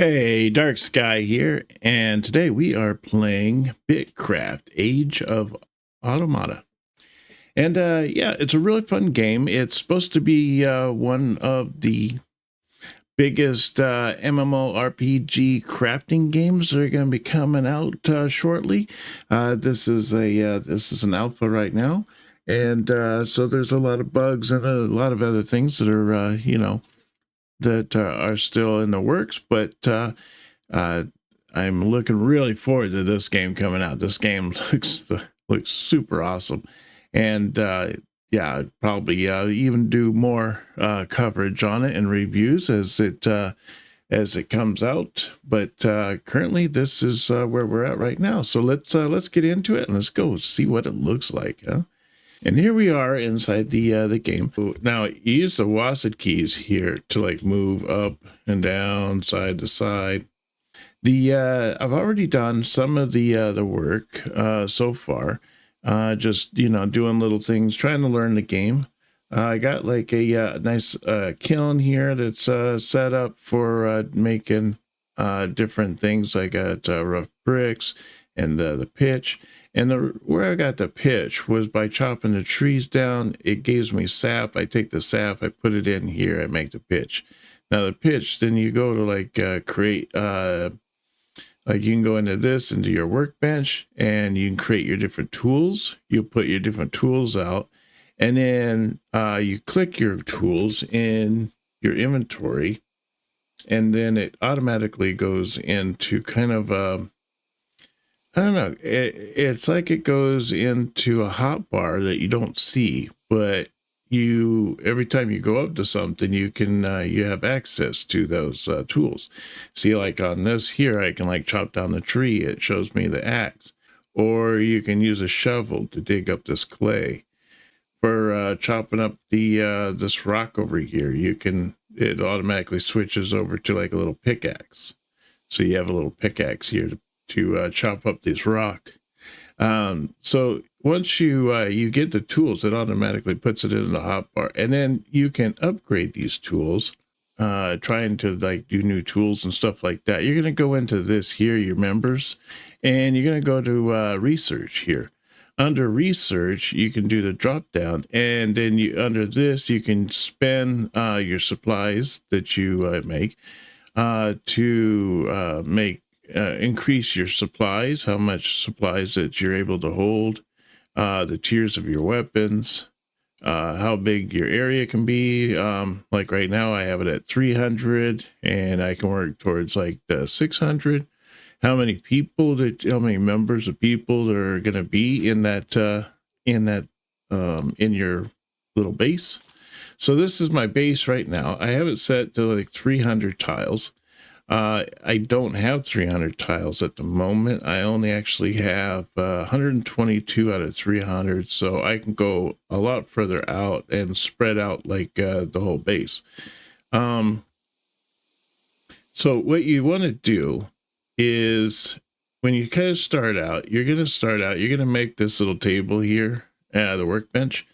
Hey, Dark Sky here, and today we are playing Bitcraft, Age of Automata. And yeah, it's a really fun game. It's supposed to be one of the biggest MMORPG crafting games that are going to be coming out shortly. This is an alpha right now, and so there's a lot of bugs and a lot of other things that are that are still in the works, but uh, I'm looking really forward to this game coming out. This game looks super awesome, and yeah, I'd probably even do more coverage on it and reviews as it comes out. But currently, this is where we're at right now. So let's get into it and let's go see what it looks like. Huh? And here we are inside the game. Now you use the WASD keys here to like move up and down, side to side. I've already done some of the work so far. Just doing little things, trying to learn the game. I got like a nice kiln here that's set up for making different things. I got rough bricks and the pitch. And where I got the pitch was by chopping the trees down. It gives me sap. I take the sap, I put it in here, I make the pitch. Now the pitch, then you go to like create, like you can go into this, into your workbench, and you can create your different tools. You put your different tools out, and then you click your tools in your inventory, and then it automatically goes into kind of I don't know. It's like it goes into a hotbar that you don't see, but every time you go up to something, you can you have access to those tools. See, like on this here, I can like chop down the tree. It shows me the axe, or you can use a shovel to dig up this clay. For chopping up the this rock over here, it automatically switches over to like a little pickaxe. So you have a little pickaxe here to chop up this rock. So once you get the tools, it automatically puts it in the hotbar, and then you can upgrade these tools. Trying to like do new tools and stuff like that. You're gonna go into this here, your members, and you're gonna go to research here. Under research, you can do the drop down, and then under this you can spend your supplies that you make to make increase your supplies, how much supplies that you're able to hold, the tiers of your weapons, how big your area can be. Like right now I have it at 300 and I can work towards like 600. How many members of people that are going to be in your little base. So this is my base right now. I have it set to like 300 tiles. I don't have 300 tiles at the moment. I only actually have 122 out of 300, so I can go a lot further out and spread out like the whole base. So what you want to do is when you kind of start out, you're going to make this little table here, the workbench,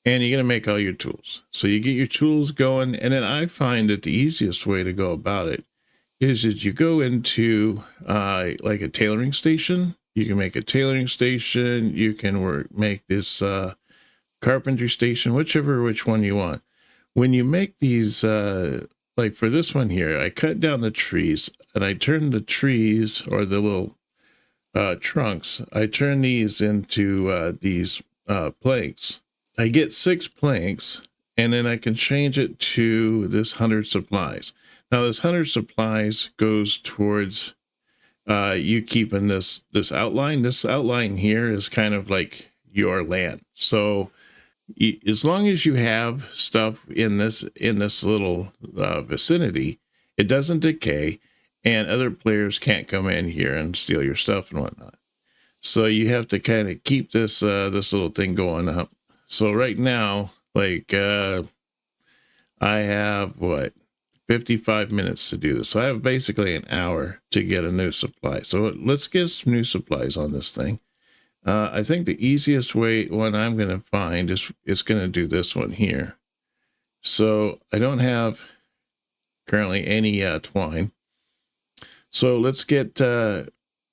and you're going to make all your tools. So you get your tools going, and then I find that the easiest way to go about it is you go into like a tailoring station. You can make a tailoring station. You can make this carpentry station, which one you want. When you make these, like for this one here, I cut down the trees and I turn the trees or the little trunks. I turn these into these planks. I get 6 planks, and then I can change it to this 100 supplies. Now this 100 supplies goes towards you keeping this outline. This outline here is kind of like your land. So as long as you have stuff in this little vicinity, it doesn't decay, and other players can't come in here and steal your stuff and whatnot. So you have to kind of keep this little thing going up. So right now, like I have 55 minutes to do this. So I have basically an hour to get a new supply. So let's get some new supplies on this thing. I think the easiest one I'm going to find is going to do this one here. So I don't have currently any twine. So let's get, I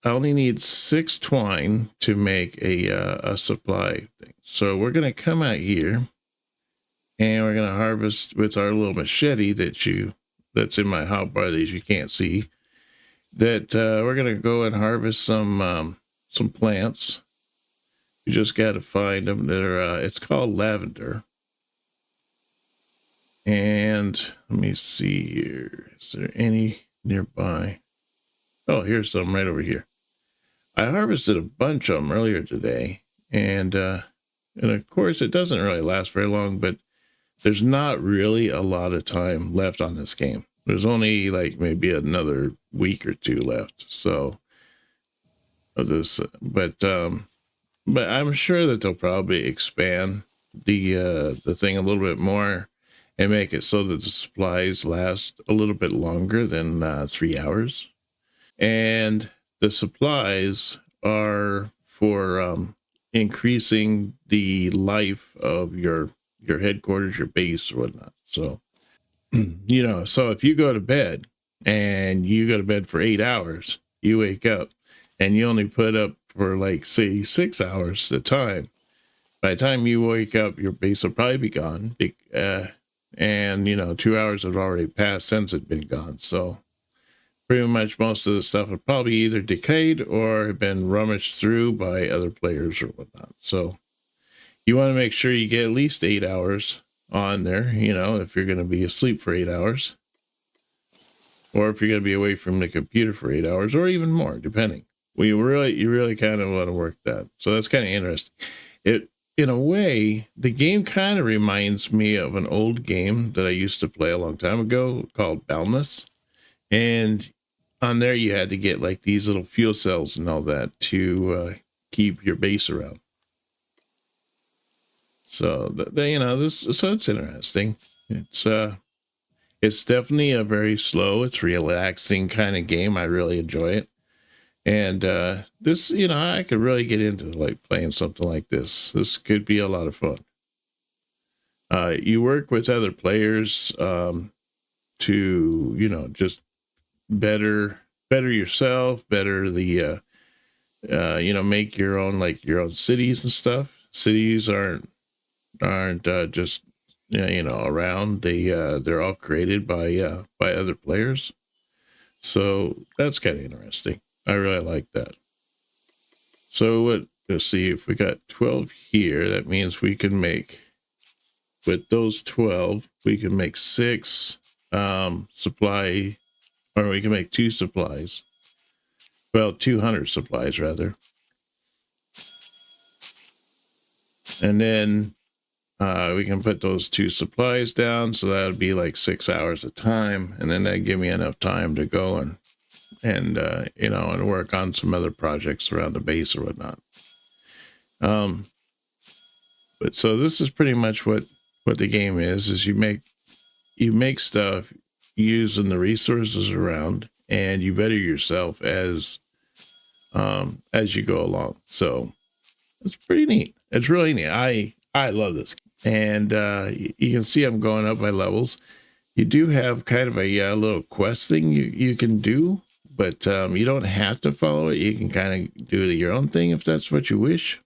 only need 6 twine to make a supply thing. So we're going to come out here and we're going to harvest with our little machete that's in my hotbar that you can't see, that we're going to go and harvest some plants. You just got to find them. It's called lavender. And let me see here. Is there any nearby? Oh, here's some right over here. I harvested a bunch of them earlier today, and of course it doesn't really last very long, but there's not really a lot of time left on this game. There's only like maybe another week or two left. So of this, but I'm sure that they'll probably expand the thing a little bit more and make it so that the supplies last a little bit longer than 3 hours. And the supplies are for increasing the life of your headquarters, your base, or whatnot. So, so if you go to bed and you go to bed for 8 hours, you wake up and you only put up for like, say, 6 hours at a time. By the time you wake up, your base will probably be gone. And 2 hours have already passed since it's been gone. So pretty much most of the stuff have probably either decayed or have been rummaged through by other players or whatnot. So you want to make sure you get at least 8 hours on there, if you're going to be asleep for 8 hours, or if you're going to be away from the computer for 8 hours, or even more, depending. Well, you really kind of want to work that. So that's kind of interesting. In a way, the game kind of reminds me of an old game that I used to play a long time ago called Boundless. And on there, you had to get like these little fuel cells and all that to keep your base around. So so it's interesting. It's definitely a very slow, it's relaxing kind of game. I really enjoy it. And this, I could really get into like playing something like this. This could be a lot of fun. You work with other players to, just better yourself, better the make your own cities and stuff. Cities aren't just around. They're all created by other players. So that's kind of interesting. I really like that. So let's see, if we got 12 here, that means we can make, with those 12, we can make 6 supply, or we can make 2 supplies. Well, 200 supplies rather. And then we can put those 2 supplies down, so that would be like 6 hours of time, and then that'd give me enough time to go and work on some other projects around the base or whatnot. But so this is pretty much what the game is you make stuff using the resources around, and you better yourself as you go along. So it's pretty neat. It's really neat. I love this. And you can see I'm going up by levels. You do have kind of a little quest thing you can do, but you don't have to follow it. You can kind of do your own thing if that's what you wish.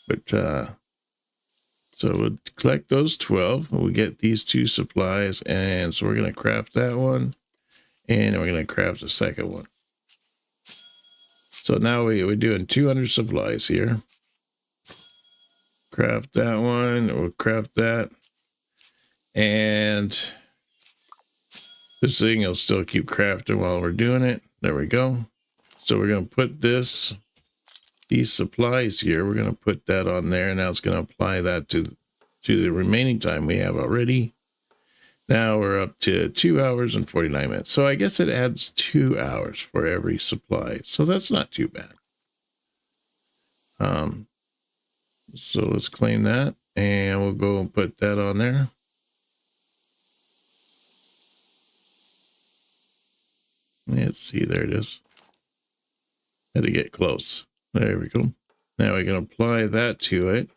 But so we'll collect those 12. We'll get these 2 supplies, and so we're going to craft that one, and we're going to craft the second one. So now we're doing 200 supplies here. Craft that one, we'll craft that, and this thing will still keep crafting while we're doing it. There we go. So we're going to put these supplies here, we're going to put that on there, and now it's going to apply that to the remaining time we have already. Now we're up to 2 hours and 49 minutes. So I guess it adds 2 hours for every supply. So that's not too bad. So let's claim that, and we'll go and put that on there. Let's see, there it is. Had to get close. There we go. Now we can apply that to it.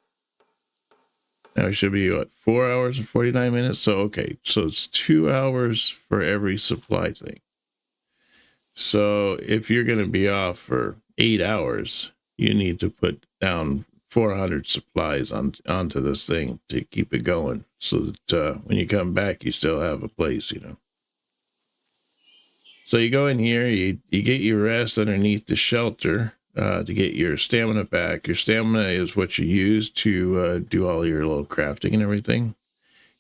Now it should be, what, 4 hours and 49 minutes? So, okay, so it's 2 hours for every supply thing. So if you're going to be off for 8 hours, you need to put down 400 supplies onto this thing to keep it going, so that when you come back, you still have a place, you know. So you go in here, you get your rest underneath the shelter to get your stamina back. Your stamina is what you use to do all your little crafting and everything.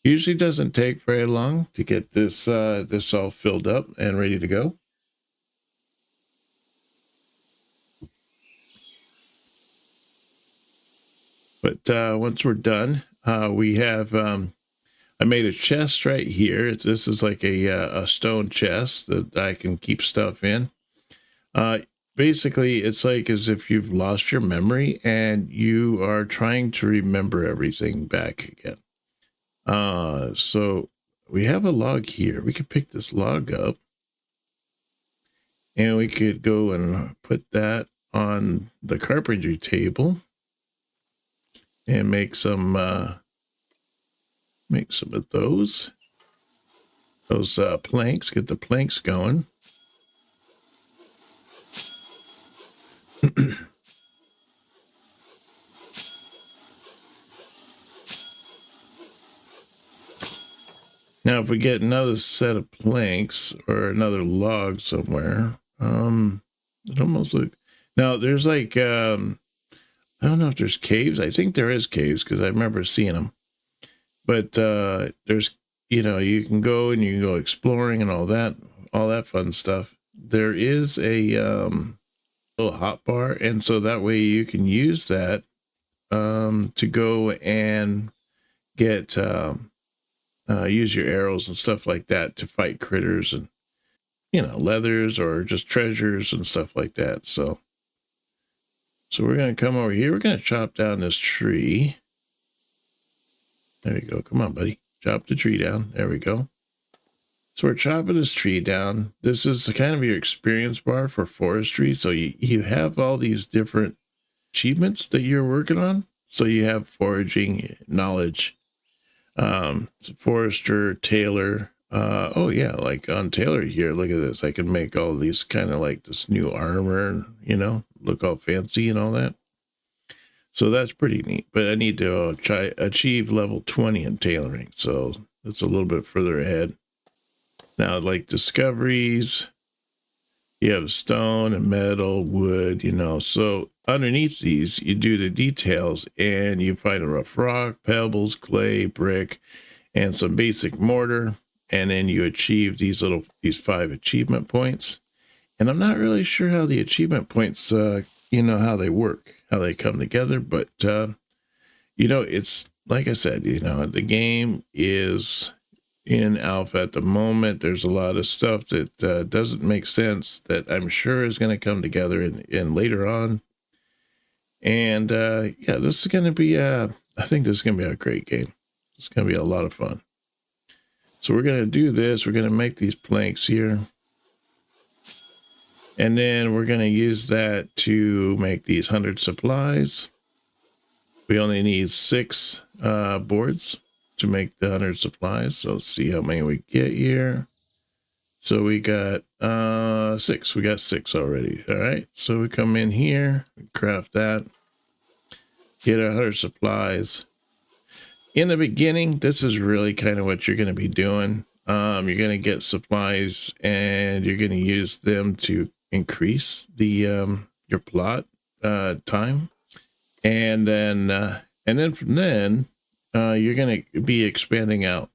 Usually doesn't take very long to get this this all filled up and ready to go. But once we're done, we have I made a chest right here. This is like a stone chest that I can keep stuff in. Basically, it's like as if you've lost your memory and you are trying to remember everything back again. So we have a log here. We could pick this log up and we could go and put that on the carpentry table and make some of those planks, get the planks going. Now, if we get another set of planks or another log somewhere, it almost look. Now, there's like, I don't know if there's caves. I think there is caves because I remember seeing them. But there's, you know, you can go and you can go exploring and all that fun stuff. There is a little hot bar, and so that way you can use that to go and get use your arrows and stuff like that to fight critters and, you know, leathers or just treasures and stuff like that. So we're going to come over here. We're going to chop down this tree. There you go. Come on, buddy. Chop the tree down. There we go. So we're chopping this tree down. This is kind of your experience bar for forestry. So you have all these different achievements that you're working on. So you have foraging, knowledge, forester, tailor. Oh yeah, like on tailor here, look at this. I can make all these kind of like this new armor, you know, look all fancy and all that. So that's pretty neat. But I need to achieve level 20 in tailoring. So that's a little bit further ahead. Now, like discoveries, you have stone and metal, wood, you know. So underneath these, you do the details and you find a rough rock, pebbles, clay, brick, and some basic mortar. And then you achieve these 5 achievement points. And I'm not really sure how the achievement points, you know, how they work, how they come together. But, you know, it's like I said, you know, the game is in alpha at the moment. There's a lot of stuff that doesn't make sense that I'm sure is going to come together in later on. And yeah, this is going to be I think this is going to be a great game. It's going to be a lot of fun. So we're going to do this. We're going to make these planks here. And then we're going to use that to make these 100 supplies. We only need 6 boards to make the 100 supplies. So let's see how many we get here. So we got 6. We got 6 already. All right. So we come in here, craft that, get our 100 supplies. In the beginning, this is really kind of what you're going to be doing. You're going to get supplies and you're going to use them to increase the your plot time. And then from then, you're going to be expanding out.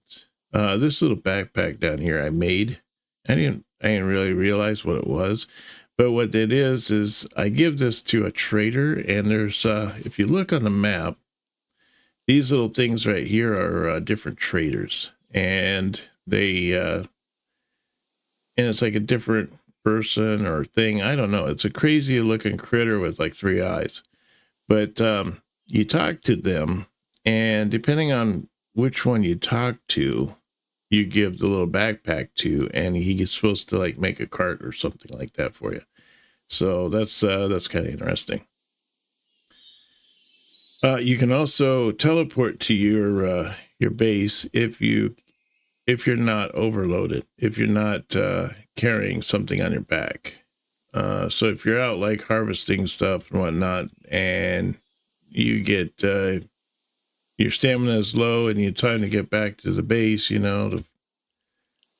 This little backpack down here I made. I didn't really realize what it was, but what it is I give this to a trader, and there's if you look on the map, these little things right here are different traders, and they and it's like a different person or thing. I don't know. It's a crazy looking critter with like 3 eyes, but you talk to them, and depending on which one you talk to, you give the little backpack to, and he's supposed to like make a cart or something like that for you. So that's kind of interesting. You can also teleport to your base if you're not overloaded, if you're not carrying something on your back. So if you're out like harvesting stuff and whatnot, and you get your stamina is low and you time to get back to the base, you know,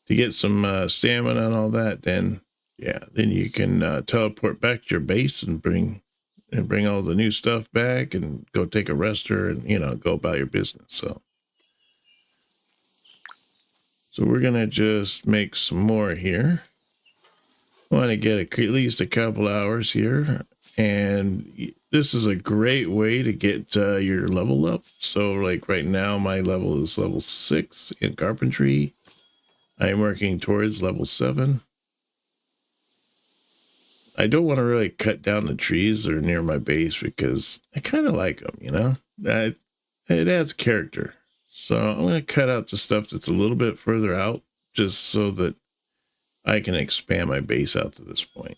to get some stamina and all that, then yeah, then you can teleport back to your base and bring all the new stuff back and go take a rester and, you know, go about your business. So we're gonna just make some more here. Want to get at least a couple hours here, and this is a great way to get your level up. So like right now my level is level 6 in carpentry. I'm working towards level 7. I don't want to really cut down the trees that are near my base because I kind of like them, you know. It adds character. So I'm going to cut out the stuff that's a little bit further out just so that I can expand my base out to this point.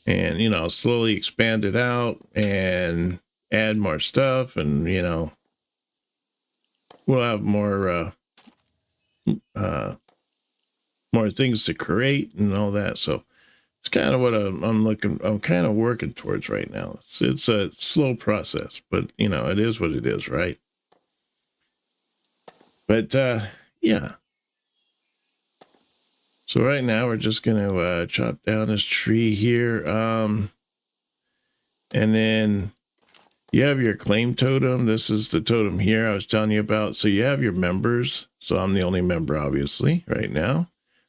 And, you know, slowly expand it out and add more stuff, and, you know, we'll have more things to create and all that. So it's kind of what I'm kind of working towards right now. It's a slow process, but, you know, it is what it is, right? But yeah. So right now we're just going to chop down this tree here. And then you have your claim totem. This is the totem here I was telling you about. So you have your members. So I'm the only member, obviously, right now.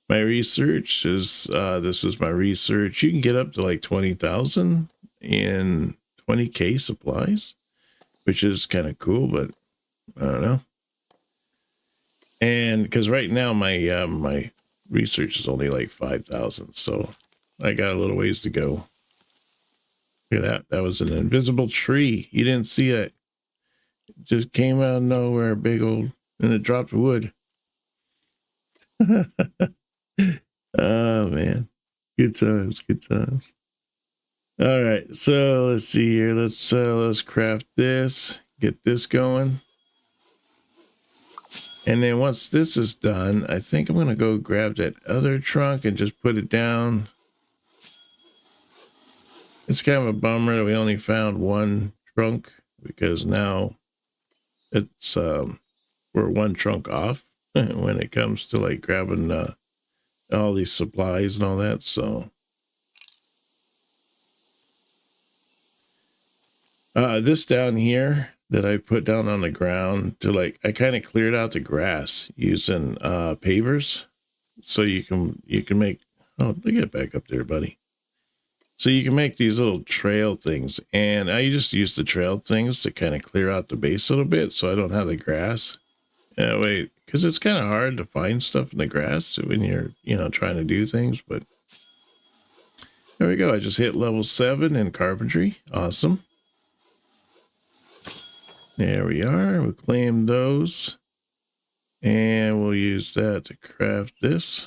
My research is, this is my research. You can get up to like 20,000 in 20K supplies, which is kind of cool, but I don't know. And because right now my my research is only like 5,000, so I got a little ways to go. Look at that. That was an invisible tree. You didn't see it. It just came out of nowhere, big old, and it dropped wood. Oh man, good times, good times. All right, so let's see here. Let's craft this, get this going. And then once this is done, I think I'm going to go grab that other trunk and just put it down. It's kind of a bummer that we only found one trunk, because now it's we're one trunk off when it comes to like grabbing all these supplies and all that. So this down here that I put down on the ground, to like, I kind of cleared out the grass using pavers, so you can make, oh, get back up there, buddy. So you can make these little trail things, and I just use the trail things to kind of clear out the base a little bit so I don't have the grass. Wait, because it's kind of hard to find stuff in the grass when you're, you know, trying to do things. But there we go. I just hit level 7 in carpentry. Awesome. There we are. We'll claim those, and we'll use that to craft this.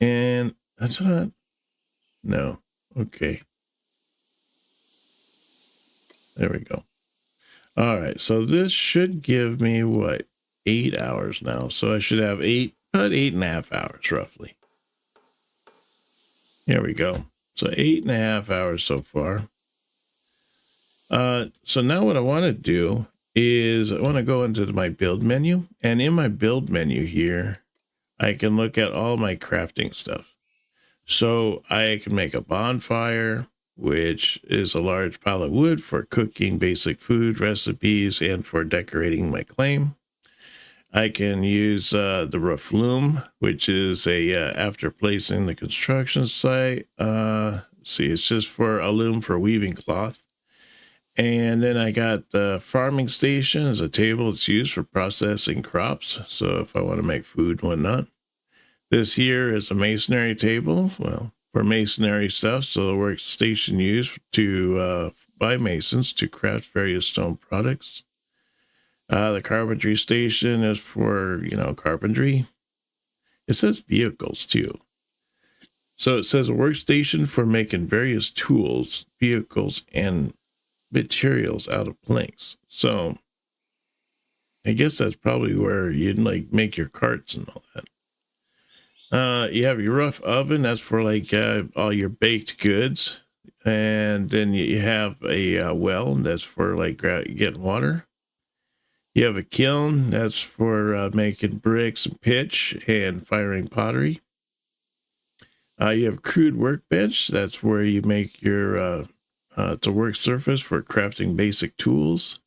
And that's not, no. Okay. There we go. All right. So this should give me what? 8 hours now. So I should have about 8.5 hours roughly. There we go. So 8.5 hours so far. So now what I want to do is I want to go into my build menu, and in my build menu here, I can look at all my crafting stuff. So I can make a bonfire, which is a large pile of wood for cooking basic food recipes and for decorating my claim. I can use the roof loom, which is a after placing the construction site. See, it's just for a loom for weaving cloth. And then I got the farming station as a table. It's used for processing crops. So if I want to make food and whatnot. This here is a masonry table, well, for masonry stuff. So the workstation used to by masons to craft various stone products. The carpentry station is for, you know, carpentry. It says vehicles too. So it says a workstation for making various tools, vehicles, and materials out of planks. So I guess that's probably where you'd like make your carts and all that. You have your rough oven. That's for like all your baked goods. And then you have a well. That's for like getting water. You have a kiln. That's for making bricks and pitch and firing pottery. You have a crude workbench. That's where you make your it's a work surface for crafting basic tools.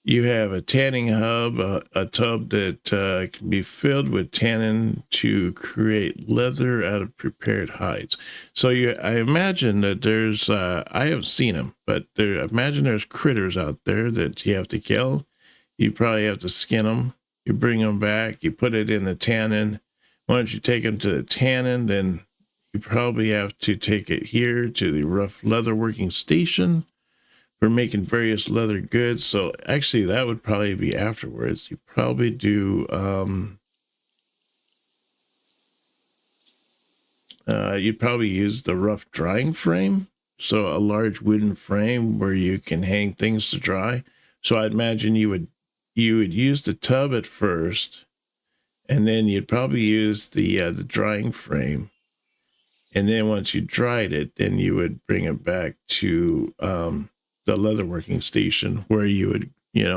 You have a tanning hub, a tub that can be filled with tannin to create leather out of prepared hides. So I imagine that there's, I haven't seen them, but I imagine there's critters out there that you have to kill. You probably have to skin them. You bring them back. You put it in the tannin. Once you take them to the tannin, then you probably have to take it here to the rough leather working station for making various leather goods. So actually that would probably be afterwards. You probably do you'd probably use the rough drying frame, so a large wooden frame where you can hang things to dry. So I'd imagine you would use the tub at first, and then you'd probably use the drying frame, and then once you dried it, then you would bring it back to the leather working station where you would,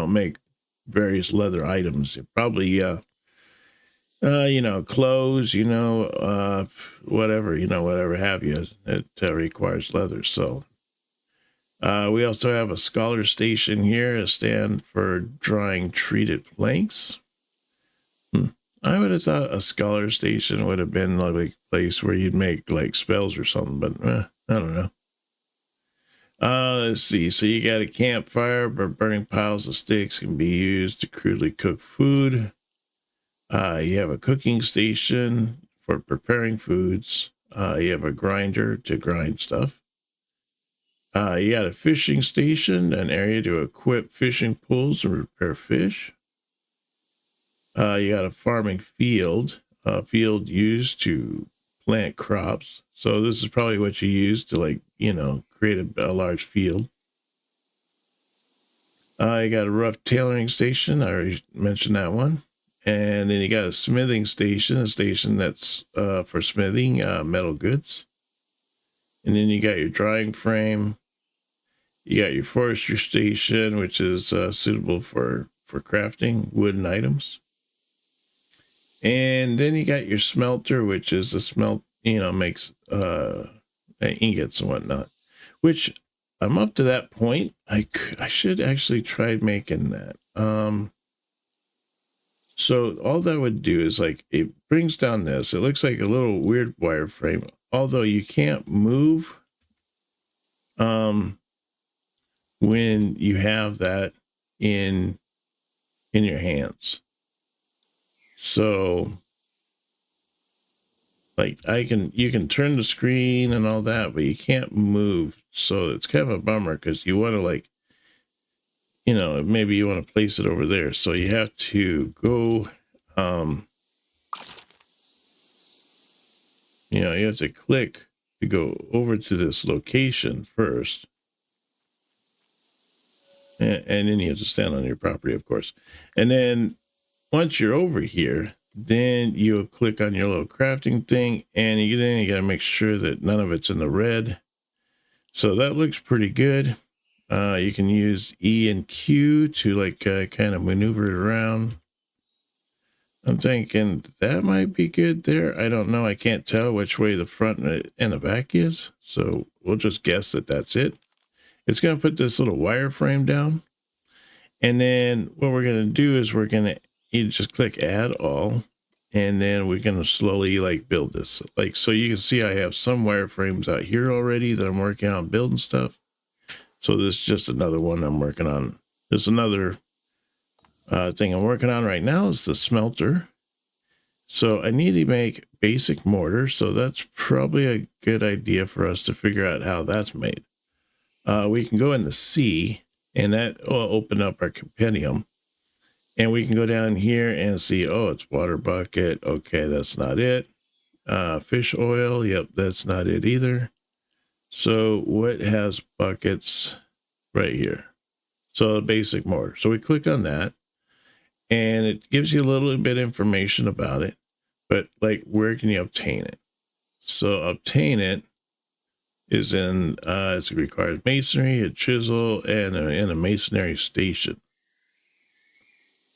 make various leather items. Probably, clothes, whatever, whatever have you that requires leather. So we also have a scholar station here, a stand for drying treated planks. I would have thought a scholar station would have been like a place where you'd make like spells or something, but I don't know. Let's see. So you got a campfire, but burning piles of sticks can be used to crudely cook food. You have a cooking station for preparing foods. You have a grinder to grind stuff. You got a fishing station, an area to equip fishing pools and repair fish. You got a farming field, a field used to plant crops. So this is probably what you use to create a large field. You got a rough tailoring station. I already mentioned that one. And then you got a smithing station, a station that's for smithing metal goods. And then you got your drying frame. You got your forestry station, which is suitable for crafting wooden items. And then you got your smelter, which is makes ingots and whatnot, which I'm up to that point. I should actually try making that. So all that would do is it brings down this. It looks like a little weird wireframe, although you can't move when you have that in your hands. So you can turn the screen and all that, but you can't move. So it's kind of a bummer because you want to maybe you want to place it over there. So you have to go, you have to click to go over to this location first. And then you have to stand on your property, of course. And then once you're over here, then you click on your little crafting thing, and you got to make sure that none of it's in the red. So that looks pretty good. You can use E and Q to kind of maneuver it around. I'm thinking that might be good there. I don't know. I can't tell which way the front and the back is. So we'll just guess that that's it. It's going to put this little wireframe down. And then what we're going to do is you just click add all. And then we're going to slowly build this. So you can see I have some wireframes out here already that I'm working on building stuff. So this is just another one I'm working on. There's another thing I'm working on right now is the smelter. So I need to make basic mortar. So that's probably a good idea for us to figure out how that's made. We can go in the C, and that will open up our compendium. And we can go down here and see, oh, it's water bucket. Okay, that's not it. Fish oil. Yep, that's not it either. So what has buckets right here? So basic mortar. So we click on that. and it gives you a little bit of information about it, but like, where can you obtain it? So obtain it is in, it requires masonry, a chisel, and a masonry station.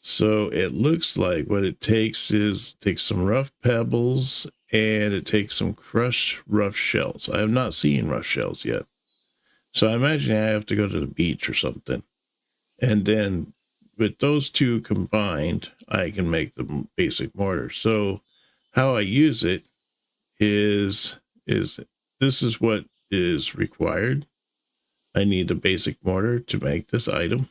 So it looks like what it takes is some rough pebbles, and it takes some crushed rough shells. I have not seen rough shells yet. So I imagine I have to go to the beach or something. And then with those two combined, I can make the basic mortar. So how I use it is this is what is required. I need the basic mortar to make this item.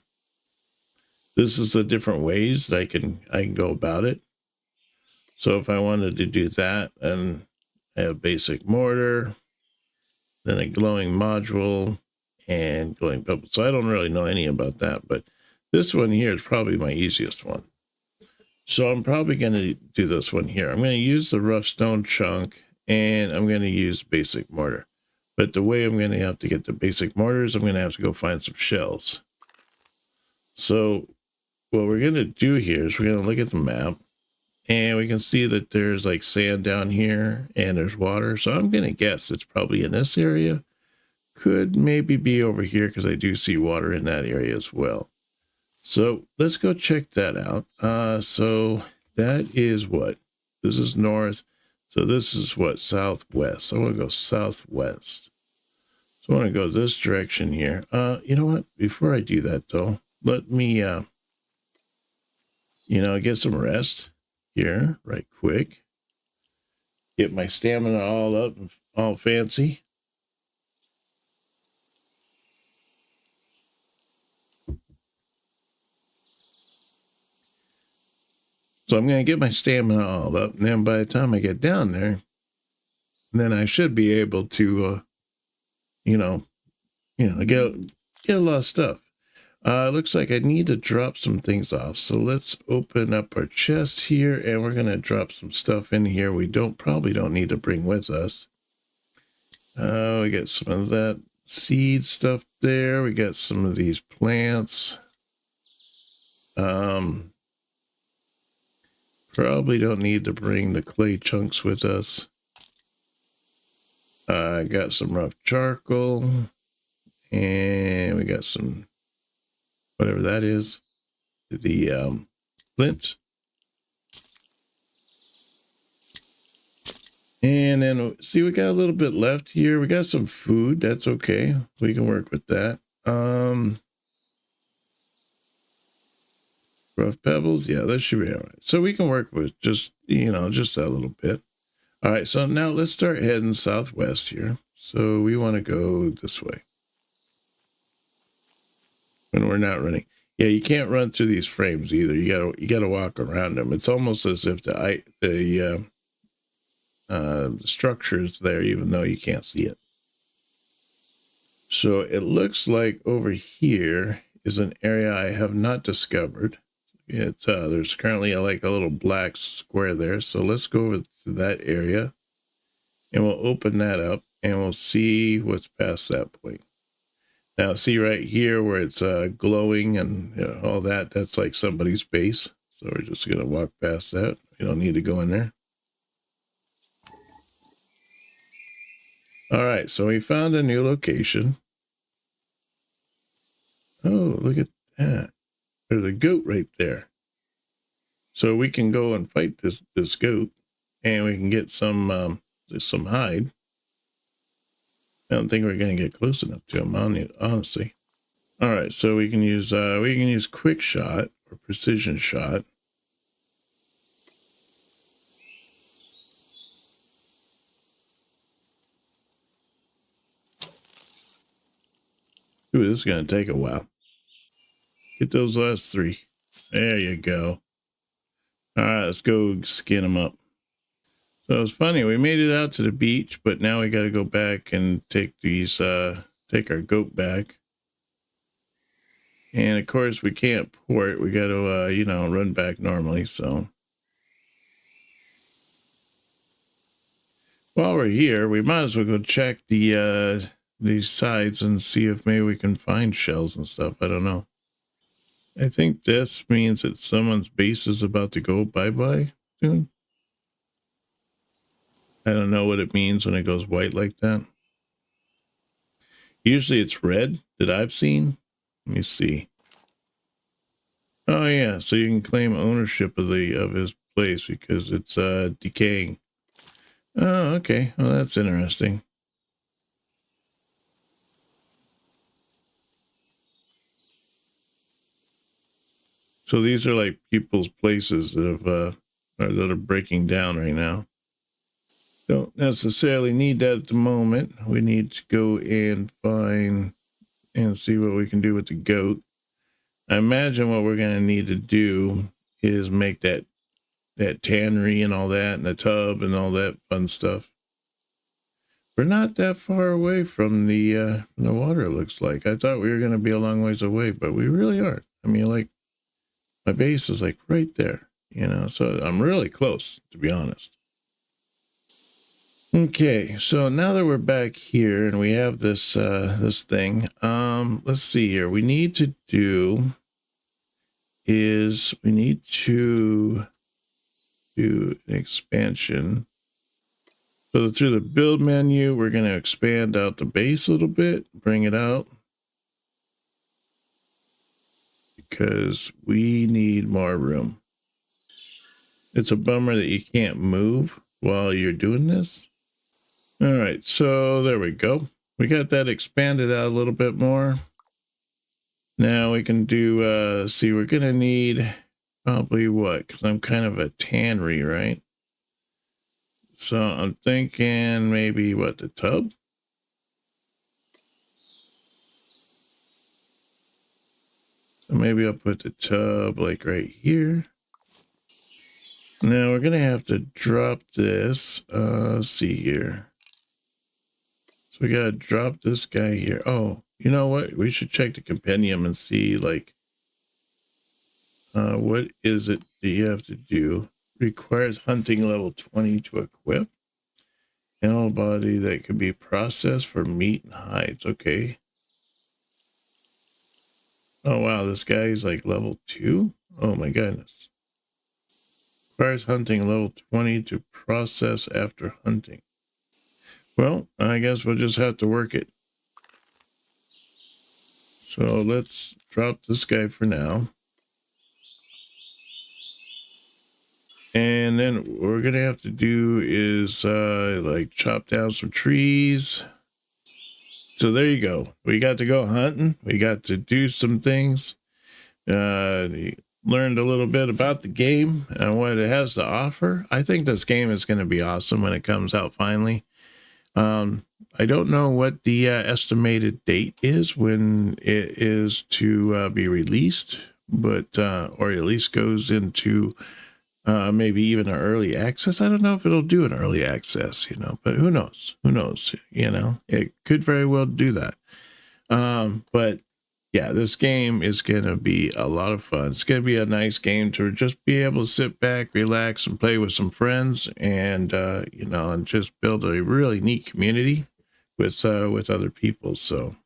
This is the different ways that I can go about it. So if I wanted to do that, and I have basic mortar, then a glowing module, and glowing pebble. So I don't really know any about that, but this one here is probably my easiest one. So I'm probably going to do this one here. I'm going to use the rough stone chunk, and I'm going to use basic mortar. But the way I'm going to have to get the basic mortar is I'm going to have to go find some shells. So what we're going to do here is we're going to look at the map, and we can see that there's like sand down here and there's water. So I'm going to guess it's probably in this area. Could maybe be over here because I do see water in that area as well. So let's go check that out. So that is what? This is north. So this is what? Southwest. I want to go southwest. So I want to go this direction here. You know what? Before I do that though, let me, get some rest here right quick. Get my stamina all up, all fancy. So I'm going to get my stamina all up, and then by the time I get down there, then I should be able to, get a lot of stuff. Looks like I need to drop some things off. So let's open up our chest here, and we're going to drop some stuff in here we probably don't need to bring with us. We got some of that seed stuff there. We got some of these plants. Probably don't need to bring the clay chunks with us. I got some rough charcoal, and we got some, whatever that is, the flint. And then see, we got a little bit left here. We got some food. That's okay. We can work with that. Rough pebbles. Yeah, that should be all right. So we can work with just that little bit. All right. So now let's start heading southwest here. So we want to go this way when we're not running. Yeah, you can't run through these frames either. You gotta walk around them. It's almost as if the structure is there, even though you can't see it. So it looks like over here is an area I have not discovered. There's currently like a little black square there. So let's go over to that area, and we'll open that up, and we'll see what's past that point. Now, see right here where it's glowing and all that, that's like somebody's base. So we're just going to walk past that. We don't need to go in there. All right, so we found a new location. Oh, look at that. There's a goat right there. So we can go and fight this goat, and we can get some hide. I don't think we're going to get close enough to him, honestly. All right, so we can use quick shot or precision shot. Ooh, this is going to take a while. Get those last three. There you go. All right, let's go skin them up. So it's funny, we made it out to the beach, but now we got to go back and take our goat back. And of course, we can't port. We got to, run back normally. So while we're here, we might as well go check these sides and see if maybe we can find shells and stuff. I don't know. I think this means that someone's base is about to go bye-bye soon. I don't know what it means when it goes white like that. Usually it's red that I've seen. Let me see. Oh yeah, so you can claim ownership of his place because it's decaying. Oh, okay. Well, that's interesting. So these are like people's places that are breaking down right now. Don't necessarily need that at the moment. We need to go and find and see what we can do with the goat. I imagine what we're going to need to do is make that tannery and all that, and the tub and all that fun stuff. We're not that far away from the water, it looks like. I thought we were going to be a long ways away, but we really aren't. I mean, like, my base is like right there, you know, so I'm really close, to be honest. Okay, so now that we're back here and we have this this thing, let's see here. We need to do an expansion. So through the build menu, we're going to expand out the base a little bit, bring it out, because we need more room. It's a bummer that you can't move while you're doing this. All right, so there we go. We got that expanded out a little bit more. Now we can do, see, we're going to need probably what? Because I'm kind of a tannery, right? So I'm thinking maybe what, the tub? So maybe I'll put the tub like right here. Now we're going to have to drop this. Let's see here. So we got to drop this guy here. Oh, you know what? We should check the compendium and see, like, what is it that you have to do? Requires hunting level 20 to equip. Animal body that could be processed for meat and hides. Okay. Oh, wow. This guy is like level 2. Oh, my goodness. Requires hunting level 20 to process after hunting. Well, I guess we'll just have to work it. So let's drop this guy for now. And then what we're going to have to do is like chop down some trees. So there you go. We got to go hunting. We got to do some things. Learned a little bit about the game and what it has to offer. I think this game is going to be awesome when it comes out finally. I don't know what the estimated date is when it is to be released, but or at least goes into maybe even an early access. I don't know if it'll do an early access, you know, but who knows? Who knows? You know, it could very well do that. But yeah, this game is going to be a lot of fun. It's going to be a nice game to just be able to sit back, relax, and play with some friends, and you know, and just build a really neat community with other people. So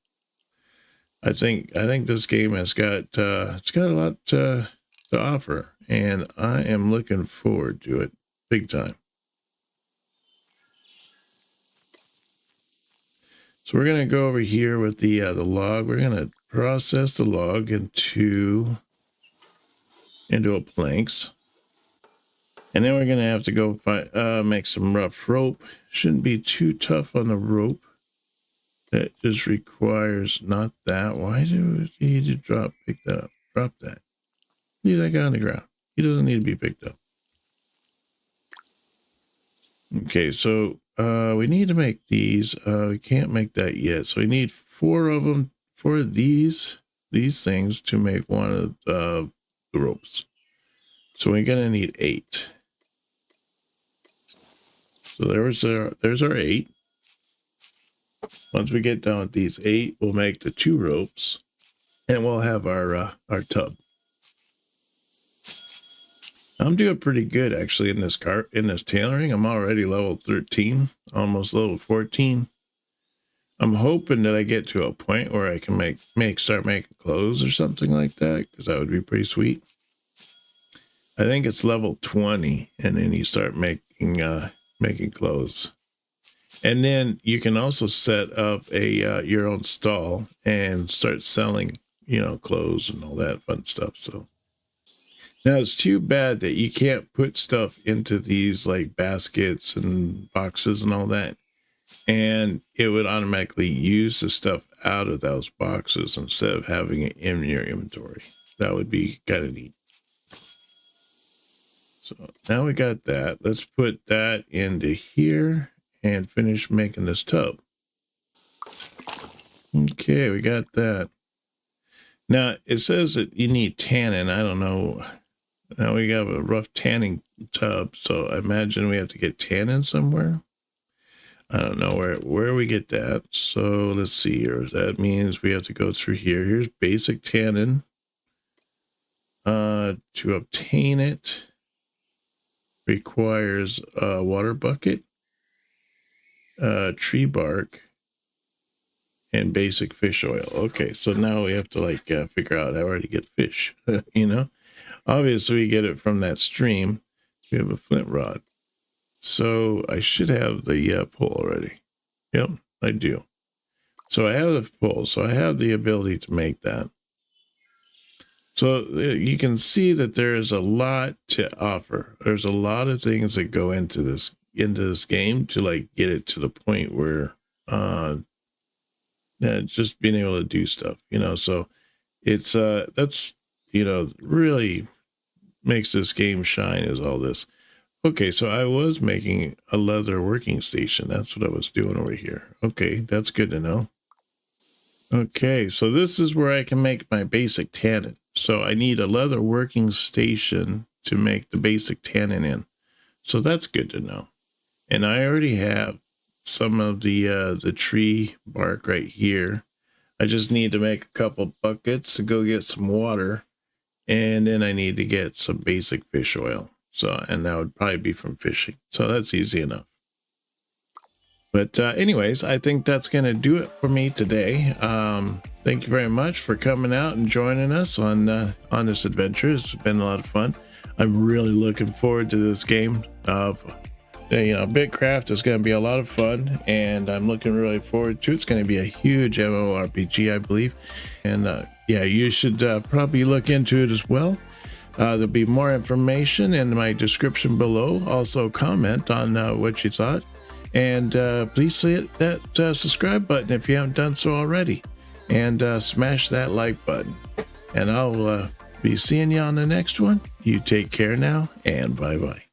I think this game has got it's got a lot to offer, and I am looking forward to it big time. So we're going to go over here with the log. We're going to process the log into a planks. And then we're going to have to go make some rough rope. Shouldn't be too tough on the rope. That just requires not that. Why do you need to pick that up? Drop that. Leave that guy on the ground. He doesn't need to be picked up. Okay, so we need to make these. We can't make that yet. So we need 4 of them for these things to make one of the ropes. So we're going to need 8. So there's our 8. Once we get done with these 8, we'll make the 2 ropes, and we'll have our tub. I'm doing pretty good actually in this tailoring. I'm already level 13, almost level 14. I'm hoping that I get to a point where I can start making clothes or something like that, because that would be pretty sweet. I think it's level 20, and then you start making clothes. And then you can also set up a your own stall and start selling, clothes and all that fun stuff. So now it's too bad that you can't put stuff into these like baskets and boxes and all that, and it would automatically use the stuff out of those boxes instead of having it in your inventory. That would be kind of neat. So now we got that. Let's put that into here and finish making this tub. Okay, we got that. Now it says that you need tannin. I don't know. Now we have a rough tanning tub, so I imagine we have to get tannin somewhere. I don't know where we get that. So let's see here. That means we have to go through here. Here's basic tannin. To obtain it requires a water bucket, tree bark, and basic fish oil. Okay, so now we have to like figure out how to get fish. Obviously we get it from that stream. We have a flint rod, so I should have the pole already. Yep, I do. So I have the pole, so I have the ability to make that. So you can see that there is a lot to offer. There's a lot of things that go into this game to like get it to the point where just being able to do stuff, so it's that's really makes this game shine, is all this. Okay, so I was making a leather working station. That's what I was doing over here. Okay, that's good to know. Okay, so this is where I can make my basic tannin. So I need a leather working station to make the basic tannin in. So that's good to know. And I already have some of the tree bark right here. I just need to make a couple buckets to go get some water, and then I need to get some basic fish oil. So, and that would probably be from fishing. So that's easy enough. But anyways, I think that's going to do it for me today. Thank you very much for coming out and joining us on this adventure. It's been a lot of fun. I'm really looking forward to this game. Bitcraft is going to be a lot of fun, and I'm looking really forward to it. It's going to be a huge MMORPG, I believe. And yeah, you should probably look into it as well. There'll be more information in my description below. Also comment on what you thought. And please hit that subscribe button if you haven't done so already. And smash that like button. And I'll be seeing you on the next one. You take care now, and bye-bye.